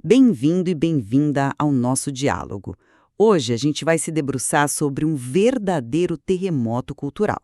Bem-vindo e bem-vinda ao nosso diálogo. Hoje a gente vai se debruçar sobre um verdadeiro terremoto cultural.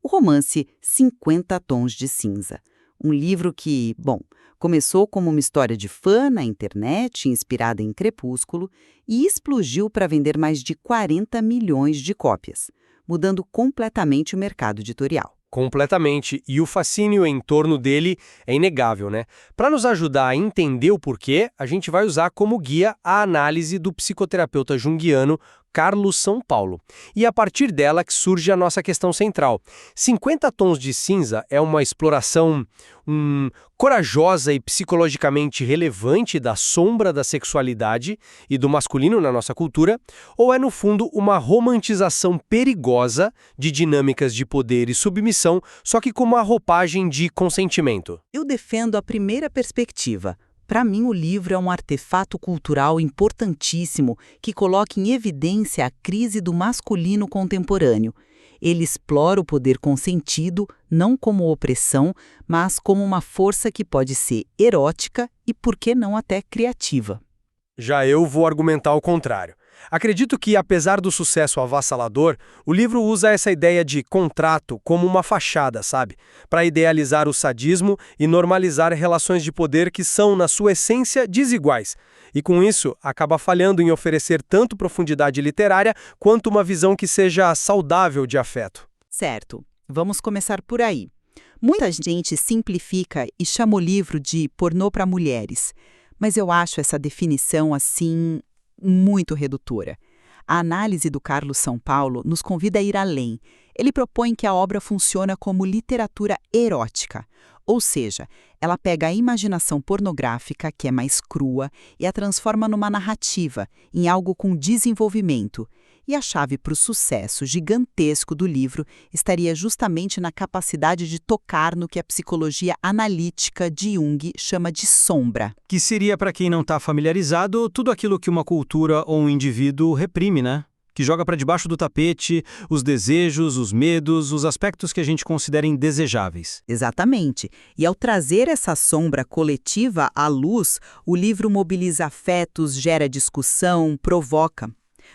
O romance 50 Tons de Cinza. Um livro que, bom, começou como uma história de fã na internet, inspirada em Crepúsculo, e explodiu para vender mais de 40 milhões de cópias, mudando completamente o mercado editorial. Completamente. E o fascínio em torno dele é inegável, né? Para nos ajudar a entender o porquê, a gente vai usar como guia a análise do psicoterapeuta junguiano Carlos São Paulo. E é a partir dela que surge a nossa questão central. 50 Tons de Cinza é uma exploração corajosa e psicologicamente relevante da sombra da sexualidade e do masculino na nossa cultura, ou é, no fundo, uma romantização perigosa de dinâmicas de poder e submissão, só que com uma roupagem de consentimento? Eu defendo a primeira perspectiva. Para mim, o livro é um artefato cultural importantíssimo que coloca em evidência a crise do masculino contemporâneo. Ele explora o poder consentido não como opressão, mas como uma força que pode ser erótica e, por que não, até criativa. Já eu vou argumentar o contrário. Acredito que, apesar do sucesso avassalador, o livro usa essa ideia de contrato como uma fachada, sabe? Para idealizar o sadismo e normalizar relações de poder que são, na sua essência, desiguais. E com isso, acaba falhando em oferecer tanto profundidade literária quanto uma visão que seja saudável de afeto. Certo, vamos começar por aí. Muita gente simplifica e chama o livro de pornô para mulheres, mas eu acho essa definição, assim, muito redutora. A análise do Carlos São Paulo nos convida a ir além. Ele propõe que a obra funciona como literatura erótica, ou seja, ela pega a imaginação pornográfica, que é mais crua, e a transforma numa narrativa, em algo com desenvolvimento. E a chave para o sucesso gigantesco do livro estaria justamente na capacidade de tocar no que a psicologia analítica de Jung chama de sombra. Que seria, para quem não está familiarizado, tudo aquilo que uma cultura ou um indivíduo reprime, né? Que joga para debaixo do tapete os desejos, os medos, os aspectos que a gente considera indesejáveis. Exatamente. E ao trazer essa sombra coletiva à luz, o livro mobiliza afetos, gera discussão, provoca.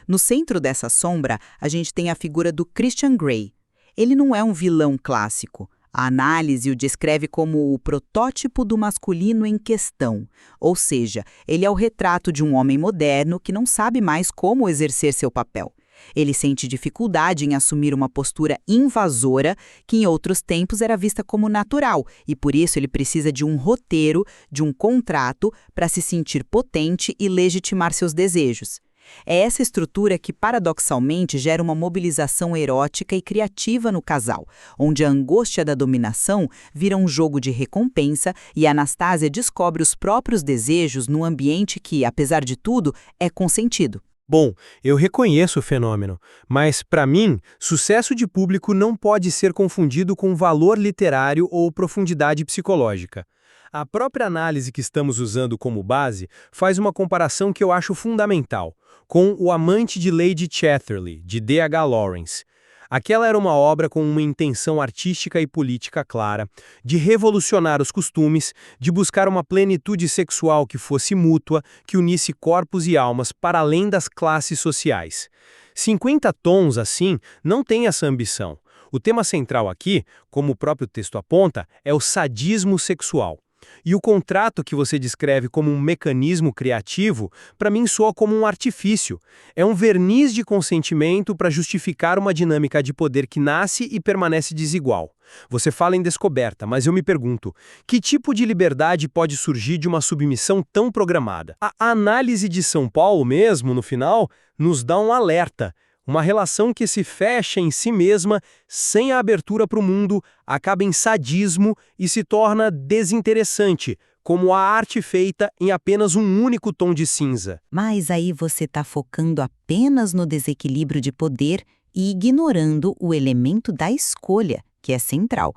No centro dessa sombra, a gente tem a figura do Christian Grey. Ele não é um vilão clássico. A análise o descreve como o protótipo do masculino em questão, ou seja, ele é o retrato de um homem moderno que não sabe mais como exercer seu papel. Ele sente dificuldade em assumir uma postura invasora que em outros tempos era vista como natural, e por isso ele precisa de um roteiro, de um contrato, para se sentir potente e legitimar seus desejos. É essa estrutura que, paradoxalmente, gera uma mobilização erótica e criativa no casal, onde a angústia da dominação vira um jogo de recompensa e Anastasia descobre os próprios desejos num ambiente que, apesar de tudo, é consentido. Bom, eu reconheço o fenômeno, mas, para mim, sucesso de público não pode ser confundido com valor literário ou profundidade psicológica. A própria análise que estamos usando como base faz uma comparação que eu acho fundamental, com O Amante de Lady Chatterley, de D.H. Lawrence. Aquela era uma obra com uma intenção artística e política clara, de revolucionar os costumes, de buscar uma plenitude sexual que fosse mútua, que unisse corpos e almas para além das classes sociais. 50 Tons, assim, não tem essa ambição. O tema central aqui, como o próprio texto aponta, é o sadismo sexual. E o contrato que você descreve como um mecanismo criativo, para mim soa como um artifício. É um verniz de consentimento para justificar uma dinâmica de poder que nasce e permanece desigual. Você fala em descoberta, mas eu me pergunto, que tipo de liberdade pode surgir de uma submissão tão programada? A análise de São Paulo mesmo, no final, nos dá um alerta. Uma relação que se fecha em si mesma, sem a abertura para o mundo, acaba em sadismo e se torna desinteressante, como a arte feita em apenas um único tom de cinza. Mas aí você está focando apenas no desequilíbrio de poder e ignorando o elemento da escolha, que é central.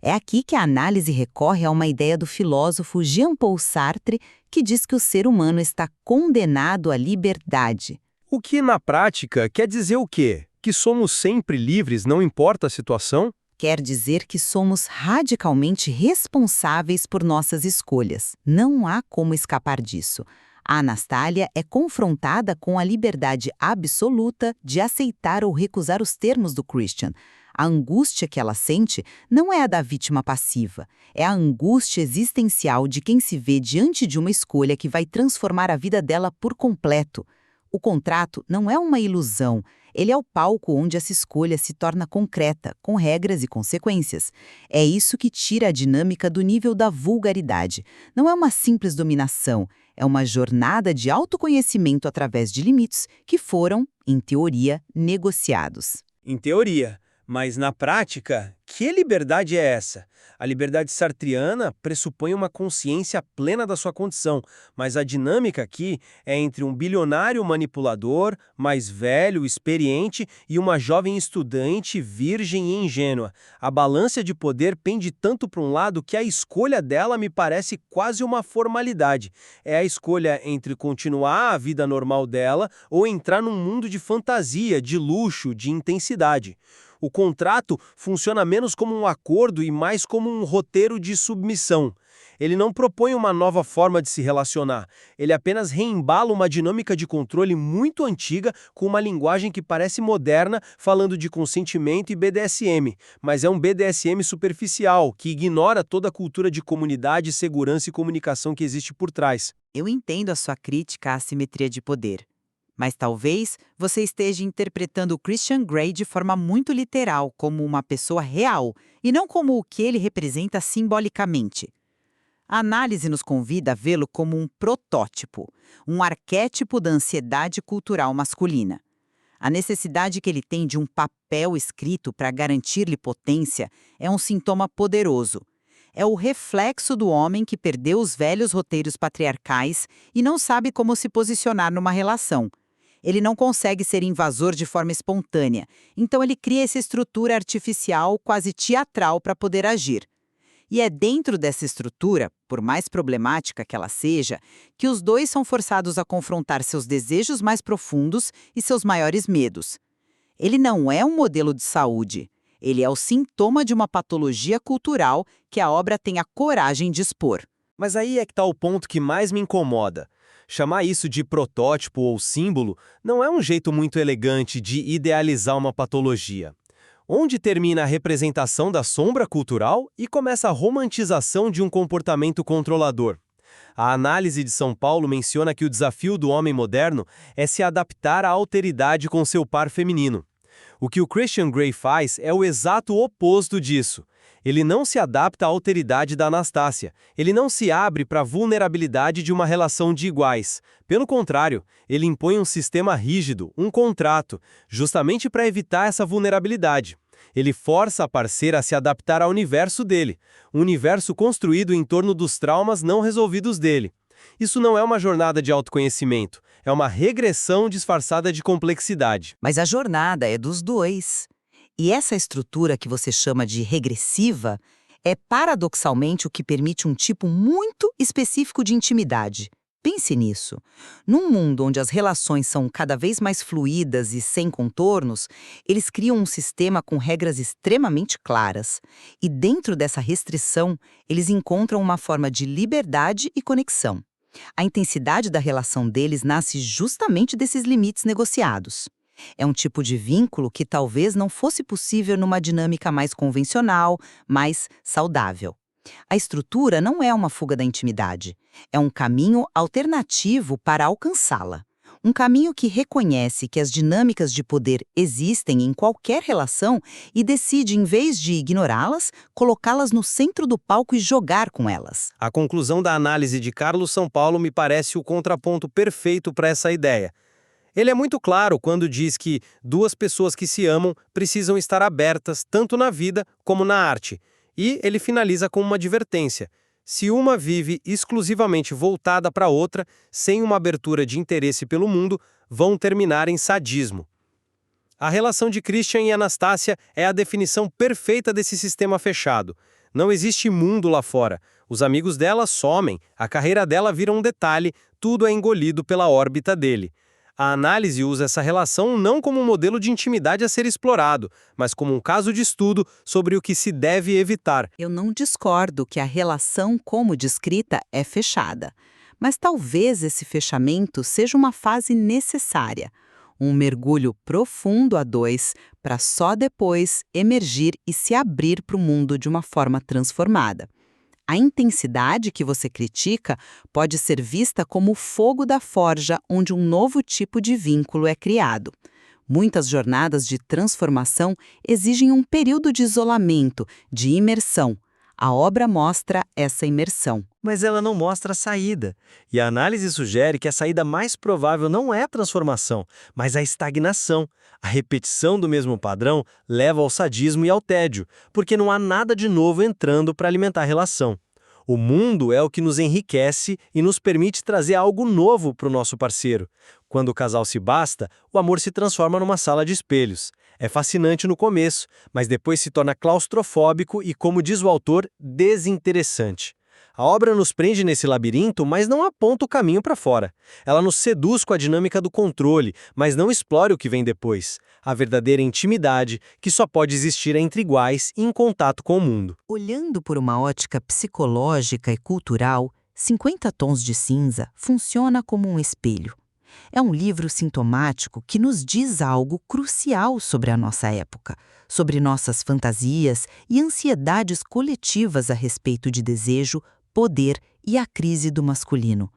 É aqui que a análise recorre a uma ideia do filósofo Jean-Paul Sartre, que diz que o ser humano está condenado à liberdade. O que, na prática, quer dizer o quê? Que somos sempre livres, não importa a situação? Quer dizer que somos radicalmente responsáveis por nossas escolhas. Não há como escapar disso. A Anastasia é confrontada com a liberdade absoluta de aceitar ou recusar os termos do Christian. A angústia que ela sente não é a da vítima passiva, é a angústia existencial de quem se vê diante de uma escolha que vai transformar a vida dela por completo. O contrato não é uma ilusão, ele é o palco onde essa escolha se torna concreta, com regras e consequências. É isso que tira a dinâmica do nível da vulgaridade. Não é uma simples dominação, é uma jornada de autoconhecimento através de limites que foram, em teoria, negociados. Em teoria, mas na prática, que liberdade é essa? A liberdade sartriana pressupõe uma consciência plena da sua condição, mas a dinâmica aqui é entre um bilionário manipulador, mais velho, experiente, e uma jovem estudante, virgem e ingênua. A balança de poder pende tanto para um lado que a escolha dela me parece quase uma formalidade. É a escolha entre continuar a vida normal dela ou entrar num mundo de fantasia, de luxo, de intensidade. O contrato funciona menos como um acordo e mais como um roteiro de submissão. Ele não propõe uma nova forma de se relacionar. Ele apenas reembala uma dinâmica de controle muito antiga com uma linguagem que parece moderna, falando de consentimento e BDSM. Mas é um BDSM superficial, que ignora toda a cultura de comunidade, segurança e comunicação que existe por trás. Eu entendo a sua crítica à assimetria de poder. Mas talvez você esteja interpretando o Christian Grey de forma muito literal, como uma pessoa real, e não como o que ele representa simbolicamente. A análise nos convida a vê-lo como um protótipo, um arquétipo da ansiedade cultural masculina. A necessidade que ele tem de um papel escrito para garantir-lhe potência é um sintoma poderoso. É o reflexo do homem que perdeu os velhos roteiros patriarcais e não sabe como se posicionar numa relação. Ele não consegue ser invasor de forma espontânea, então ele cria essa estrutura artificial, quase teatral, para poder agir. E é dentro dessa estrutura, por mais problemática que ela seja, que os dois são forçados a confrontar seus desejos mais profundos e seus maiores medos. Ele não é um modelo de saúde, ele é o sintoma de uma patologia cultural que a obra tem a coragem de expor. Mas aí é que está o ponto que mais me incomoda. Chamar isso de protótipo ou símbolo não é um jeito muito elegante de idealizar uma patologia. Onde termina a representação da sombra cultural e começa a romantização de um comportamento controlador. A análise de São Paulo menciona que o desafio do homem moderno é se adaptar à alteridade com seu par feminino. O que o Christian Grey faz é o exato oposto disso. Ele não se adapta à alteridade da Anastasia. Ele não se abre para a vulnerabilidade de uma relação de iguais. Pelo contrário, ele impõe um sistema rígido, um contrato, justamente para evitar essa vulnerabilidade. Ele força a parceira a se adaptar ao universo dele, um universo construído em torno dos traumas não resolvidos dele. Isso não é uma jornada de autoconhecimento, é uma regressão disfarçada de complexidade. Mas a jornada é dos dois. E essa estrutura que você chama de regressiva é paradoxalmente o que permite um tipo muito específico de intimidade. Pense nisso. Num mundo onde as relações são cada vez mais fluídas e sem contornos, eles criam um sistema com regras extremamente claras. E dentro dessa restrição, eles encontram uma forma de liberdade e conexão. A intensidade da relação deles nasce justamente desses limites negociados. É um tipo de vínculo que talvez não fosse possível numa dinâmica mais convencional, mais saudável. A estrutura não é uma fuga da intimidade, é um caminho alternativo para alcançá-la. Um caminho que reconhece que as dinâmicas de poder existem em qualquer relação e decide, em vez de ignorá-las, colocá-las no centro do palco e jogar com elas. A conclusão da análise de Carlos São Paulo me parece o contraponto perfeito para essa ideia. Ele é muito claro quando diz que duas pessoas que se amam precisam estar abertas tanto na vida como na arte. E ele finaliza com uma advertência. Se uma vive exclusivamente voltada para a outra, sem uma abertura de interesse pelo mundo, vão terminar em sadismo. A relação de Christian e Anastasia é a definição perfeita desse sistema fechado. Não existe mundo lá fora. Os amigos dela somem, a carreira dela vira um detalhe, tudo é engolido pela órbita dele. A análise usa essa relação não como um modelo de intimidade a ser explorado, mas como um caso de estudo sobre o que se deve evitar. Eu não discordo que a relação como descrita é fechada, Mas talvez esse fechamento seja uma fase necessária, um mergulho profundo a dois, para só depois emergir e se abrir para o mundo de uma forma transformada. A intensidade que você critica pode ser vista como o fogo da forja onde um novo tipo de vínculo é criado. Muitas jornadas de transformação exigem um período de isolamento, de imersão. A obra mostra essa imersão. Mas ela não mostra a saída. E a análise sugere que a saída mais provável não é a transformação, mas a estagnação. A repetição do mesmo padrão leva ao sadismo e ao tédio, porque não há nada de novo entrando para alimentar a relação. O mundo é o que nos enriquece e nos permite trazer algo novo para o nosso parceiro. Quando o casal se basta, o amor se transforma numa sala de espelhos. É fascinante no começo, mas depois se torna claustrofóbico e, como diz o autor, desinteressante. A obra nos prende nesse labirinto, mas não aponta o caminho para fora. Ela nos seduz com a dinâmica do controle, mas não explora o que vem depois. A verdadeira intimidade, que só pode existir entre iguais e em contato com o mundo. Olhando por uma ótica psicológica e cultural, 50 Tons de Cinza funciona como um espelho. É um livro sintomático que nos diz algo crucial sobre a nossa época, sobre nossas fantasias e ansiedades coletivas a respeito de desejo, poder e a crise do masculino.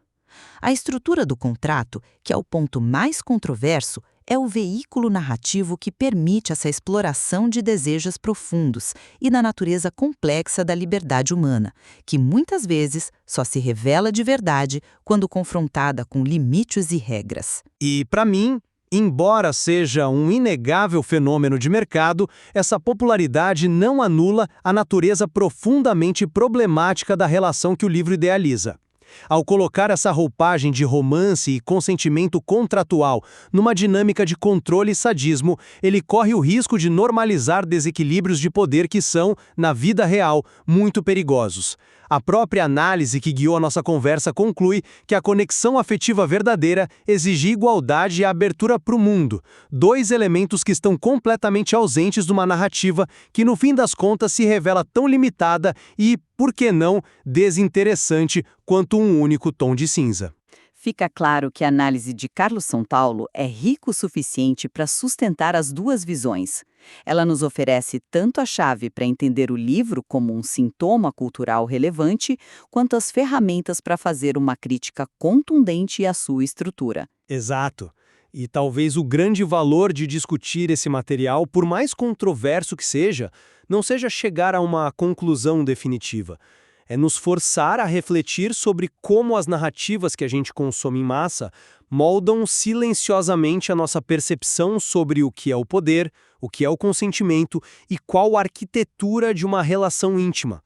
A estrutura do contrato, que é o ponto mais controverso, é o veículo narrativo que permite essa exploração de desejos profundos e da natureza complexa da liberdade humana, que muitas vezes só se revela de verdade quando confrontada com limites e regras. E, para mim, embora seja um inegável fenômeno de mercado, essa popularidade não anula a natureza profundamente problemática da relação que o livro idealiza. Ao colocar essa roupagem de romance e consentimento contratual numa dinâmica de controle e sadismo, ele corre o risco de normalizar desequilíbrios de poder que são, na vida real, muito perigosos. A própria análise que guiou a nossa conversa conclui que a conexão afetiva verdadeira exige igualdade e abertura para o mundo, dois elementos que estão completamente ausentes de uma narrativa que, no fim das contas, se revela tão limitada e, por que não, desinteressante quanto um único tom de cinza. Fica claro que a análise de Carlos São Paulo é rica o suficiente para sustentar as duas visões. Ela nos oferece tanto a chave para entender o livro como um sintoma cultural relevante, quanto as ferramentas para fazer uma crítica contundente à sua estrutura. Exato. E talvez o grande valor de discutir esse material, por mais controverso que seja, não seja chegar a uma conclusão definitiva. É nos forçar a refletir sobre como as narrativas que a gente consome em massa moldam silenciosamente a nossa percepção sobre o que é o poder, o que é o consentimento e qual a arquitetura de uma relação íntima.